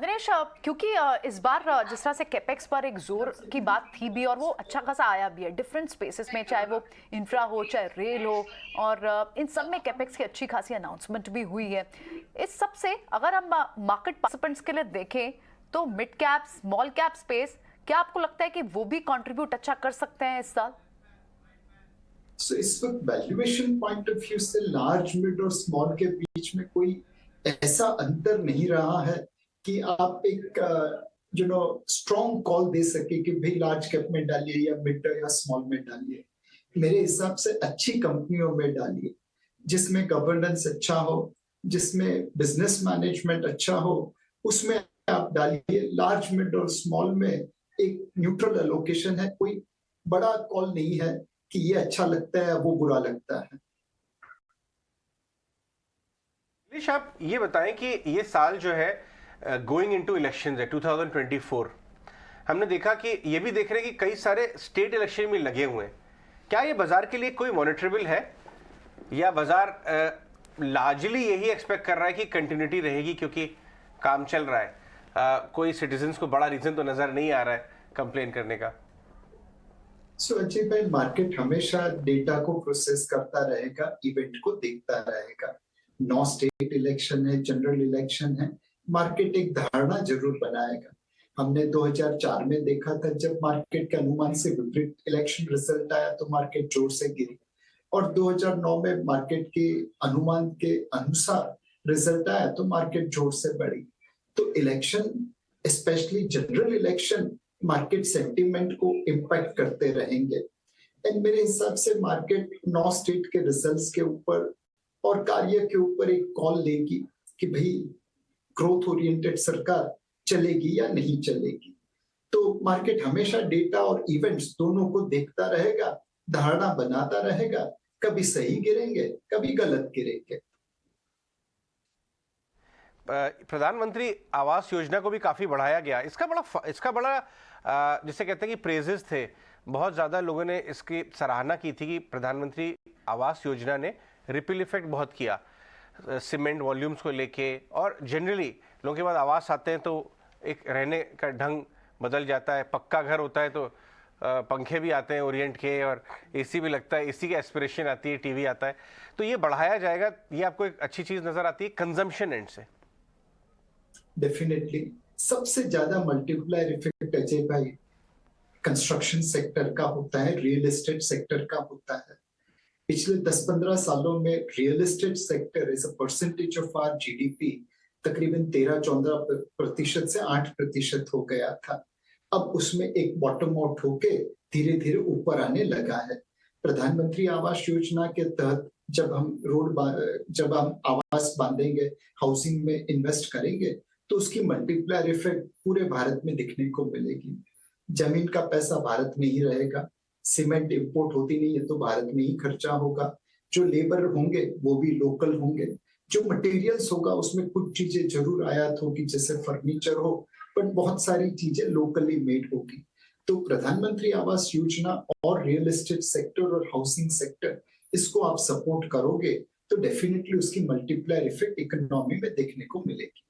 दिनेश, क्योंकि इस बार जिस तरह से कैपेक्स पर एक जोर की बात थी भी और वो अच्छा खासा आया भी है डिफरेंट स्पेसेस में, चाहे वो इंफ्रा हो चाहे रेल हो, और इन सब में कैपेक्स की अच्छी खासी अनाउंसमेंट भी हुई है। इस सब से अगर हम मार्केट पार्टिसिपेंट्स के लिए देखें तो mid cap small cap space, क्या आपको लगता है कि वो भी कंट्रीब्यूट अच्छा कर सकते हैं इस साल? इस वक्त वैल्यूएशन पॉइंट ऑफ व्यू से लार्ज मिड और स्मॉल के बीच में कोई ऐसा अंतर नहीं रहा है कि आप एक स्ट्रॉन्ग कॉल दे सके कि भाई लार्ज कैप में डालिए या मिड या स्मॉल में डालिए। मेरे हिसाब से अच्छी कंपनियों में डालिए जिसमें गवर्नेंस अच्छा हो, जिसमें बिजनेस मैनेजमेंट अच्छा हो, उसमें आप डालिए। लार्ज मिड और स्मॉल में एक न्यूट्रल एलोकेशन है, कोई बड़ा कॉल नहीं है कि ये अच्छा लगता है वो बुरा लगता है। आप ये बताएं कि ये साल जो है गोइंग इनटू इलेक्शंस है 2024, हमने देखा कि ये भी देख रहे हैं कि कई सारे स्टेट इलेक्शन में लगे हुए हैं। क्या ये बाजार के लिए कोई मॉनिटरेबल है या बाजार लार्जली यही एक्सपेक्ट कर रहा है कि कंटिन्यूटी रहेगी क्योंकि काम चल रहा है? कोई सिटीजन्स को बड़ा रीजन तो नजर नहीं आ रहा है कंप्लेन करने का। अजय भाई, मार्केट हमेशा डेटा को प्रोसेस करता रहेगा, इवेंट को देखता रहेगा। 9 स्टेट इलेक्शन है, जनरल इलेक्शन है, मार्केट एक धारणा जरूर बनाएगा। हमने 2004 में देखा था जब मार्केट के अनुमान से विपरीत इलेक्शन रिजल्ट आया तो मार्केट जोर से गिरी, और 2009 में मार्केट के अनुमान के अनुसार रिजल्ट आया तो मार्केट जोर से बढ़ी। तो election, specially general election, market sentiment को इम्पैक्ट करते रहेंगे। एंड मेरे हिसाब से मार्केट 9 स्टेट के रिजल्ट्स के ऊपर और कार्य के ऊपर एक कॉल लेगी कि भाई ग्रोथ ओरिएंटेड सरकार चलेगी या नहीं चलेगी। तो मार्केट हमेशा डेटा और इवेंट्स दोनों को देखता रहेगा, धारणा बनाता रहेगा। कभी सही गिरेंगे, कभी गलत गिरेंगे। प्रधानमंत्री आवास योजना को भी काफी बढ़ाया गया। इसका बड़ा जिसे कहते हैं कि प्रेजेस थे, बहुत ज्यादा लोगों ने इसकी सराहना की थी कि प्रधानमंत्री आवास योजना ने रिपल इफेक्ट बहुत किया सीमेंट वॉल्यूम्स को लेके, और जनरली लोगों के बाद आवास आते हैं तो एक रहने का ढंग बदल जाता है। पक्का घर होता है तो पंखे भी आते हैं ओरिएंट के, और एसी भी लगता है, एसी की एस्पिरेशन आती है, टीवी आता है। तो ये बढ़ाया जाएगा, ये आपको एक अच्छी चीज नजर आती है कंजम्पशन एंड से? डेफिनेटली सबसे ज्यादा मल्टीप्लायर इफेक्ट अजय भाई कंस्ट्रक्शन सेक्टर का होता है, रियल एस्टेट सेक्टर का होता है। पिछले 10-15 सालों में real estate sector as a percentage of our GDP तकरीबन 13-14% से 8% हो गया था। अब उसमें एक बॉटम आउट होके धीरे धीरे ऊपर आने लगा है। प्रधानमंत्री आवास योजना के तहत जब हम आवास बांधेंगे, हाउसिंग में इन्वेस्ट करेंगे, तो उसकी मल्टीप्लायर इफेक्ट पूरे भारत में दिखने को मिलेगी। जमीन का पैसा भारत में ही रहेगा, सीमेंट इंपोर्ट होती नहीं है तो भारत में ही खर्चा होगा, जो लेबर होंगे वो भी लोकल होंगे, जो मटेरियल्स होगा उसमें कुछ चीजें जरूर आयात होगी जैसे फर्नीचर हो, बट बहुत सारी चीजें लोकली मेड होगी। तो प्रधानमंत्री आवास योजना और रियल एस्टेट सेक्टर और हाउसिंग सेक्टर, इसको आप सपोर्ट करोगे तो डेफिनेटली उसकी मल्टीप्लायर इफेक्ट इकोनॉमी में देखने को मिलेगी।